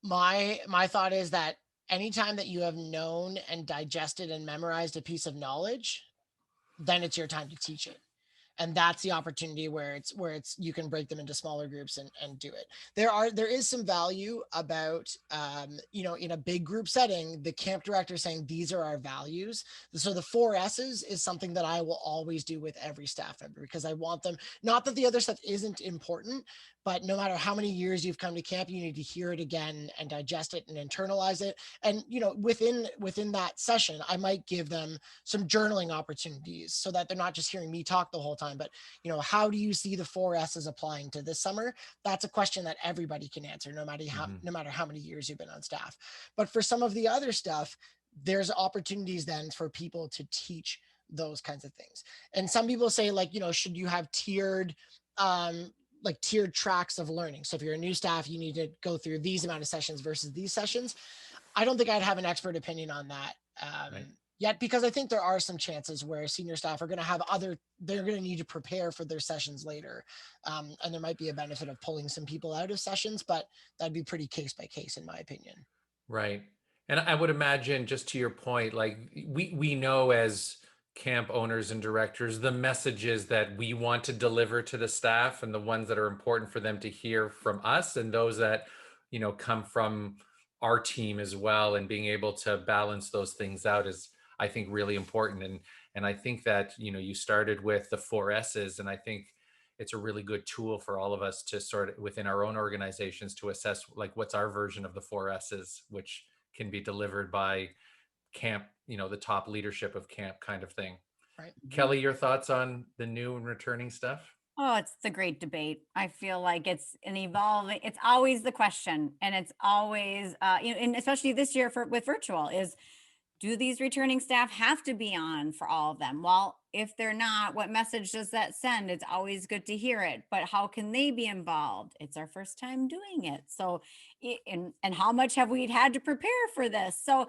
My thought is that anytime that you have known and digested and memorized a piece of knowledge, then it's your time to teach it. And that's the opportunity where it's you can break them into smaller groups and do it. There is some value about in a big group setting, the camp director saying these are our values. So the 4 S's is something that I will always do with every staff member because I want them, not that the other stuff isn't important, but no matter how many years you've come to camp, you need to hear it again and digest it and internalize it. And within that session, I might give them some journaling opportunities so that they're not just hearing me talk the whole time, but how do you see the 4 S's applying to this summer? That's a question that everybody can answer, no matter how many years you've been on staff. But for some of the other stuff, there's opportunities then for people to teach those kinds of things. And some people say should you have tiered tracks of learning? So if you're a new staff, you need to go through these amount of sessions versus these sessions. I don't think I'd have an expert opinion on that. Right. Yet, because I think there are some chances where senior staff are going to have they're going to need to prepare for their sessions later. And there might be a benefit of pulling some people out of sessions, but that'd be pretty case by case, in my opinion. Right. And I would imagine, just to your point, like we know as camp owners and directors, the messages that we want to deliver to the staff and the ones that are important for them to hear from us and those that, come from our team as well, and being able to balance those things out is, I think, really important. And I think that, you started with the 4 S's, and I think it's a really good tool for all of us to sort of within our own organizations to assess like what's our version of the 4 S's, which can be delivered by camp, the top leadership of camp kind of thing. Right. Kelly, your thoughts on the new and returning stuff? Oh, it's the great debate. I feel like it's an evolving, it's always the question. And it's always, and especially this year with virtual is, do these returning staff have to be on for all of them? Well, if they're not, what message does that send? It's always good to hear it, but how can they be involved? It's our first time doing it. So, and how much have we had to prepare for this? So,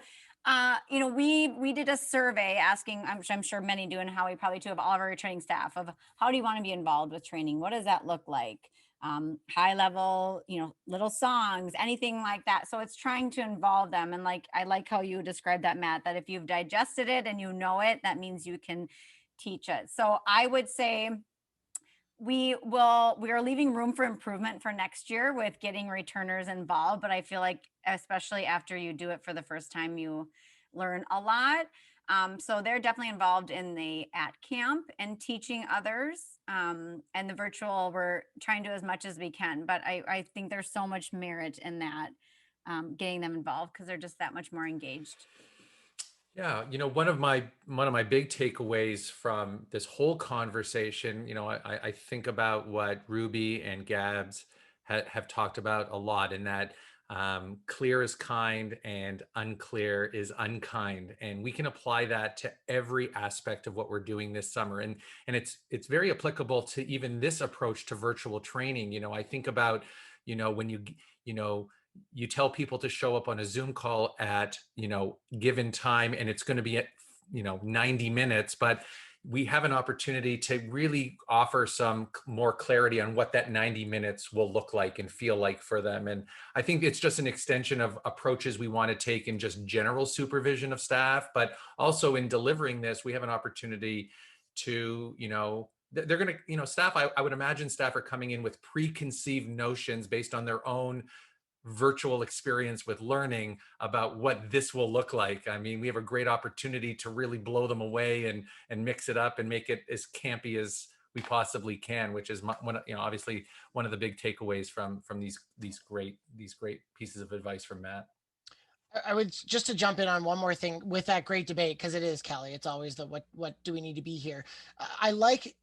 we did a survey asking, I'm sure many do, and Howie probably too, of all of our returning staff of how do you want to be involved with training? What does that look like? High level, little songs, anything like that. So it's trying to involve them. And I like how you described that, Matt, that if you've digested it and you know it, that means you can teach it. So I would say we are leaving room for improvement for next year with getting returners involved. But I feel like, especially after you do it for the first time, you learn a lot. So they're definitely involved in the at camp and teaching others. And the virtual, we're trying to do as much as we can. But I think there's so much merit in that, getting them involved because they're just that much more engaged. Yeah, one of my big takeaways from this whole conversation, I think about what Ruby and Gabs have talked about a lot, in that clear is kind and unclear is unkind, and we can apply that to every aspect of what we're doing this summer. And it's very applicable to even this approach to virtual training. I think about, when you tell people to show up on a Zoom call at given time, and it's going to be at 90 minutes, but we have an opportunity to really offer some more clarity on what that 90 minutes will look like and feel like for them. And I think it's just an extension of approaches we want to take in just general supervision of staff, but also in delivering this, we have an opportunity to, they're going to, staff, I would imagine staff are coming in with preconceived notions based on their own virtual experience with learning about what this will look like. I mean, we have a great opportunity to really blow them away and mix it up and make it as campy as we possibly can, which is obviously one of the big takeaways from these great pieces of advice from Matt. I would just to jump in on one more thing with that great debate, because it is, Kelly. It's always the what do we need to be here? I like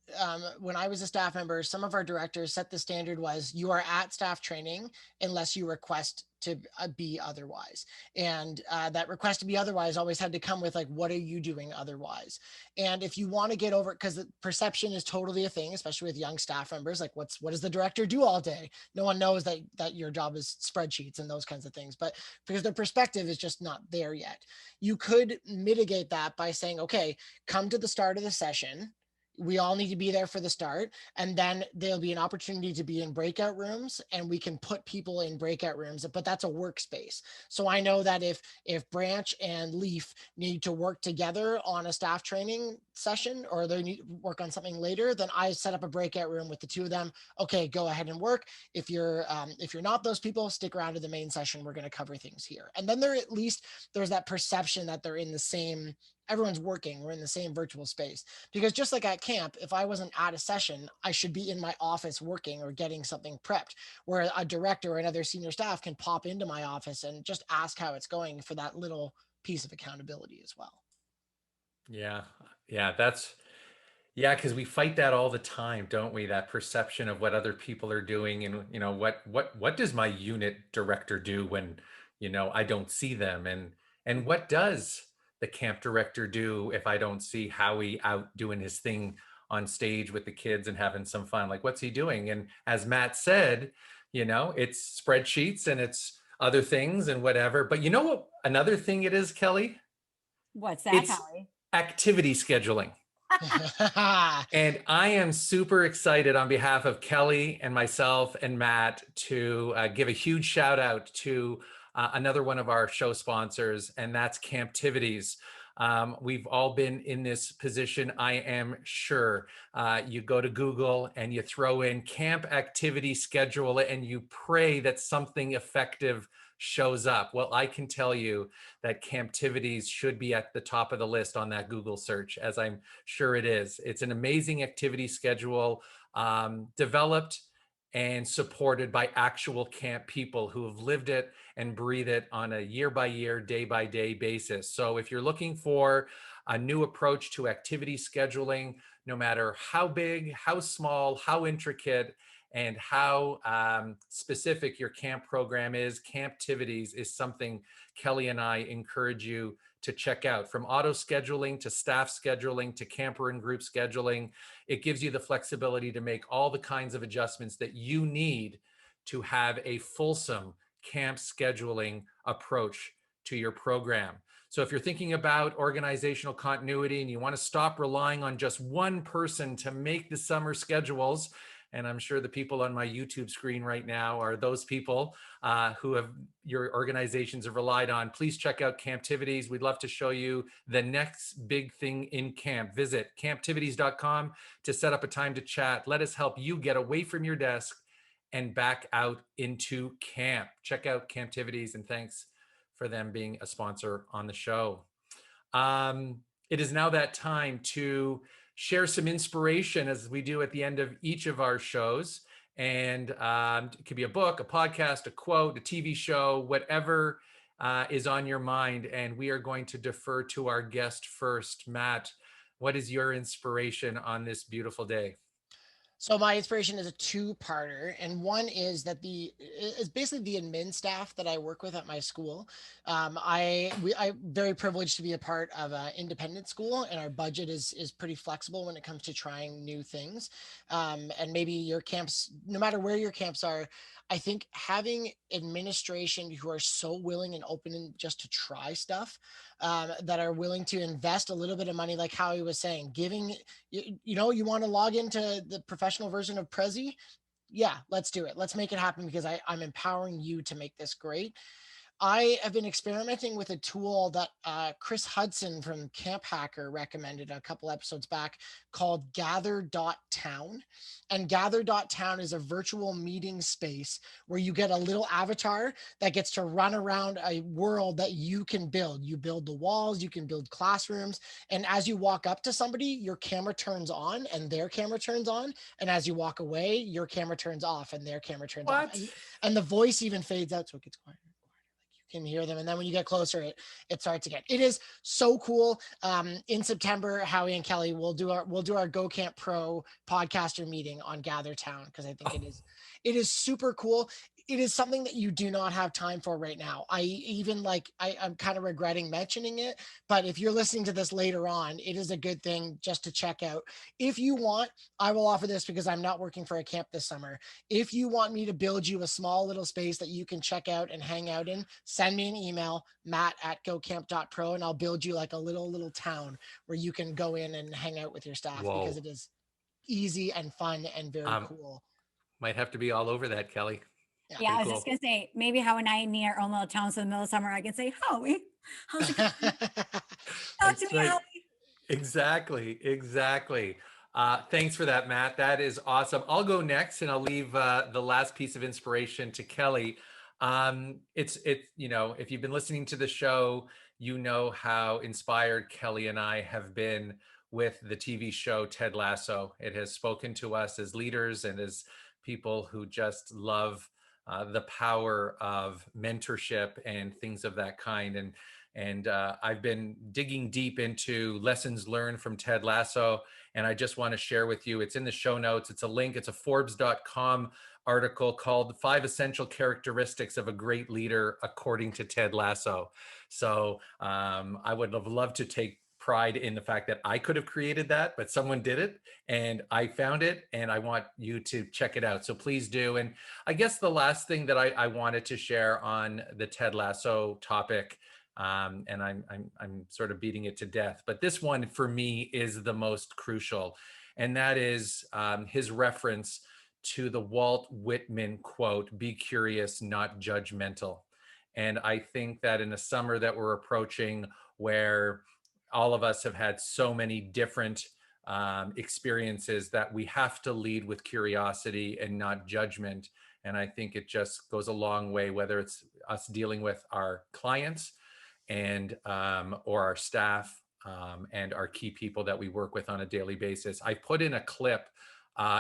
when I was a staff member, some of our directors set the standard was you are at staff training unless you request to be otherwise. And that request to be otherwise always had to come with like, what are you doing otherwise? And if you want to get over it, because the perception is totally a thing, especially with young staff members, like what does the director do all day? No one knows that your job is spreadsheets and those kinds of things, but because their perspective is just not there yet. You could mitigate that by saying, okay, come to the start of the session. We all need to be there for the start, and then there'll be an opportunity to be in breakout rooms, and we can put people in breakout rooms, but that's a workspace. So I know that if Branch and Leaf need to work together on a staff training session, or they need to work on something later, then I set up a breakout room with the two of them. Okay, go ahead and work. If you're not those people, stick around to the main session. We're going to cover things here. And then there's that perception that they're in the same, everyone's working, we're in the same virtual space. Because just like at camp, if I wasn't at a session, I should be in my office working or getting something prepped, where a director or another senior staff can pop into my office and just ask how it's going for that little piece of accountability as well. Yeah, because we fight that all the time, don't we? That perception of what other people are doing, and what does my unit director do when I don't see them, and what does the camp director do if I don't see Howie out doing his thing on stage with the kids and having some fun? Like, what's he doing? And as Matt said, it's spreadsheets and it's other things and whatever. But you know what? Another thing it is, Kelly. What's that, It's Howie? activity scheduling. And I am super excited on behalf of Kelly and myself and Matt to give a huge shout out to another one of our show sponsors, and that's Camptivities. We've all been in this position, I am sure. You go to Google and you throw in camp activity schedule and you pray that something effective shows up. Well, I can tell you that Camptivities should be at the top of the list on that Google search, as I'm sure it is. It's an amazing activity schedule developed and supported by actual camp people who have lived it and breathe it on a year by year, day by day basis. So if you're looking for a new approach to activity scheduling, no matter how big, how small, how intricate, and how specific your camp program is, Camptivities is something Kelly and I encourage you to check out. From auto scheduling to staff scheduling to camper and group scheduling, it gives you the flexibility to make all the kinds of adjustments that you need to have a fulsome camp scheduling approach to your program. So if you're thinking about organizational continuity and you want to stop relying on just one person to make the summer schedules, and I'm sure the people on my YouTube screen right now are those people who your organizations have relied on, please check out Camptivities. We'd love to show you the next big thing in camp. Visit camptivities.com to set up a time to chat. Let us help you get away from your desk and back out into camp. Check out Camptivities, and thanks for them being a sponsor on the show. It is now that time to share some inspiration, as we do at the end of each of our shows. And it could be a book, a podcast, a quote, a TV show, whatever is on your mind. And we are going to defer to our guest first. Matt, what is your inspiration on this beautiful day? So my inspiration is a two-parter, and one is that is basically the admin staff that I work with at my school. I'm very privileged to be a part of an independent school, and our budget is pretty flexible when it comes to trying new things. And maybe your camps, no matter where your camps are, I think having administration who are so willing and open and just to try stuff, that are willing to invest a little bit of money, like Howie was saying, giving you want to log into the professional version of Prezi? Yeah, let's do it. Let's make it happen because I'm empowering you to make this great. I have been experimenting with a tool that Chris Hudson from Camp Hacker recommended a couple episodes back called Gather.town. And Gather.town is a virtual meeting space where you get a little avatar that gets to run around a world that you can build. You build the walls, you can build classrooms. And as you walk up to somebody, your camera turns on and their camera turns on. And as you walk away, your camera turns off and their camera turns off. What? And the voice even fades out so it gets quieter. Can hear them, and then when you get closer it starts again. It is so cool. In September, Howie and Kelly will do our Go Camp Pro podcaster meeting on Gather Town, because I think it is super cool. It is something that you do not have time for right now. I'm kind of regretting mentioning it, but if you're listening to this later on, it is a good thing just to check out. If you want, I will offer this because I'm not working for a camp this summer. If you want me to build you a small little space that you can check out and hang out in, send me an email, matt@gocamp.pro, and I'll build you like a little town where you can go in and hang out with your staff, because Whoa. it is easy and fun and very Um, cool. might have to be all over that, Kelly. Yeah. Yeah, I Pretty was cool. just gonna say, maybe how and I need our own little town, so in the middle of summer I can say, Howie, how's it going? Talk to That's me, right. Howie. Exactly. Thanks for that, Matt. That is awesome. I'll go next, and I'll leave the last piece of inspiration to Kelly. It's if you've been listening to the show, you know how inspired Kelly and I have been with the TV show Ted Lasso. It has spoken to us as leaders and as people who just love the power of mentorship and things of that kind. And I've been digging deep into lessons learned from Ted Lasso. And I just want to share with you, it's in the show notes. It's a link. It's a Forbes.com article called 5 Essential Characteristics of a Great Leader According to Ted Lasso. So I would have loved to take pride in the fact that I could have created that, but someone did it and I found it, and I want you to check it out. So please do. And I guess the last thing that I wanted to share on the Ted Lasso topic, and I'm sort of beating it to death, but this one for me is the most crucial, and that is his reference to the Walt Whitman quote, "Be curious, not judgmental." And I think that in the summer that we're approaching, where all of us have had so many different experiences, that we have to lead with curiosity and not judgment. And I think it just goes a long way, whether it's us dealing with our clients and or our staff, and our key people that we work with on a daily basis. I put in a clip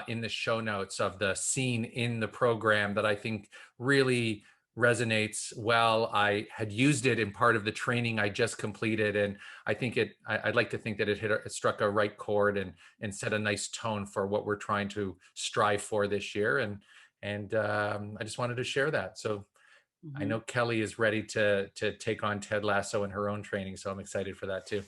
in the show notes of the scene in the program that I think really resonates well. I had used it in part of the training I just completed, and I think I'd like to think that it struck a right chord and set a nice tone for what we're trying to strive for this year. And I just wanted to share that. So I know Kelly is ready to take on Ted Lasso in her own training, so I'm excited for that too.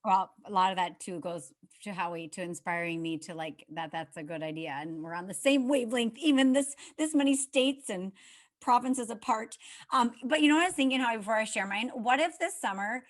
Well, a lot of that too goes to Howie, to inspiring me to like that's a good idea. And we're on the same wavelength, even this many states and provinces apart. But you know what I was thinking, Howie, before I share mine? What if this summer,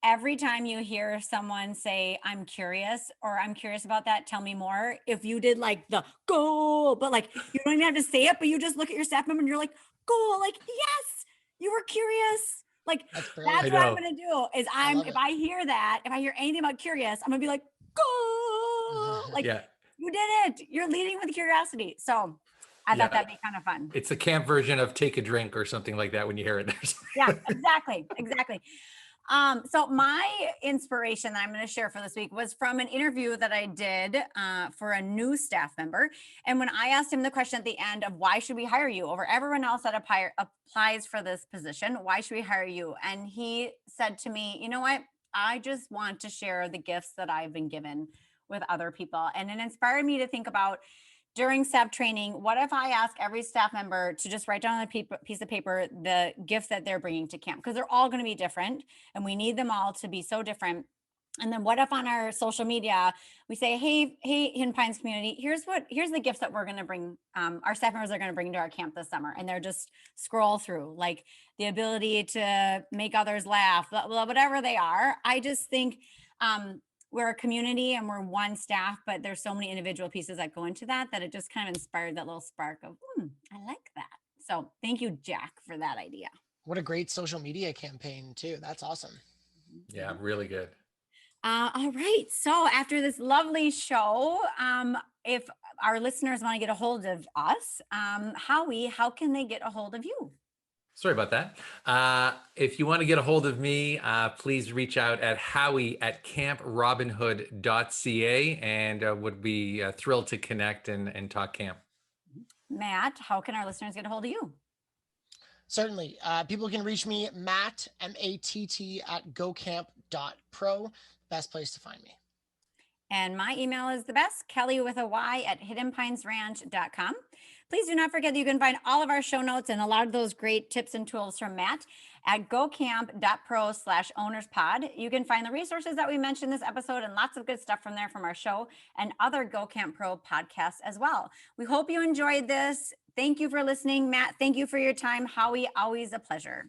every time you hear someone say, I'm curious, or I'm curious about that, tell me more, if you did like the go, but like you don't even have to say it, but you just look at your staff member and you're like, go, like, yes, you were curious. Like That's that's brilliant. what I'm gonna do is love if it. I hear that, if I hear anything about curious, I'm gonna be like, go, like Yeah, you did it. You're leading with curiosity. So I thought yeah. that'd be kind of fun. It's the camp version of take a drink or something like that when you hear it. Yeah, exactly. So my inspiration that I'm going to share for this week was from an interview that I did for a new staff member. And when I asked him the question at the end of why should we hire you over everyone else that applies for this position, why should we hire you? And he said to me, you know what? I just want to share the gifts that I've been given with other people. And it inspired me to think about during staff training, what if I ask every staff member to just write down on a piece of paper the gift that they're bringing to camp? Because they're all going to be different and we need them all to be so different. And then what if on our social media, we say, hey, Hidden Pines community, here's the gifts that we're going to bring, our staff members are going to bring to our camp this summer. And they're just scroll through, like the ability to make others laugh, whatever they are. I just think we're a community and we're one staff, but there's so many individual pieces that go into that it just kind of inspired that little spark of, I like that. So thank you, Jack, for that idea. What a great social media campaign too. That's awesome. Yeah, really good. All right. So after this lovely show, if our listeners want to get a hold of us, Howie, how can they get a hold of you? Sorry about that. If you want to get a hold of me, please reach out at howie@camprobinhood.ca and would be thrilled to connect and talk camp. Matt, how can our listeners get a hold of you? Certainly. People can reach me, Matt, MATT, at gocamp.pro. Best place to find me. And my email is the best, Kelly with a Y at hiddenpinesranch.com. Please do not forget that you can find all of our show notes and a lot of those great tips and tools from Matt at gocamp.pro/ownerspod. You can find the resources that we mentioned this episode and lots of good stuff from there from our show and other Go Camp Pro podcasts as well. We hope you enjoyed this. Thank you for listening. Matt, thank you for your time. Howie, always a pleasure.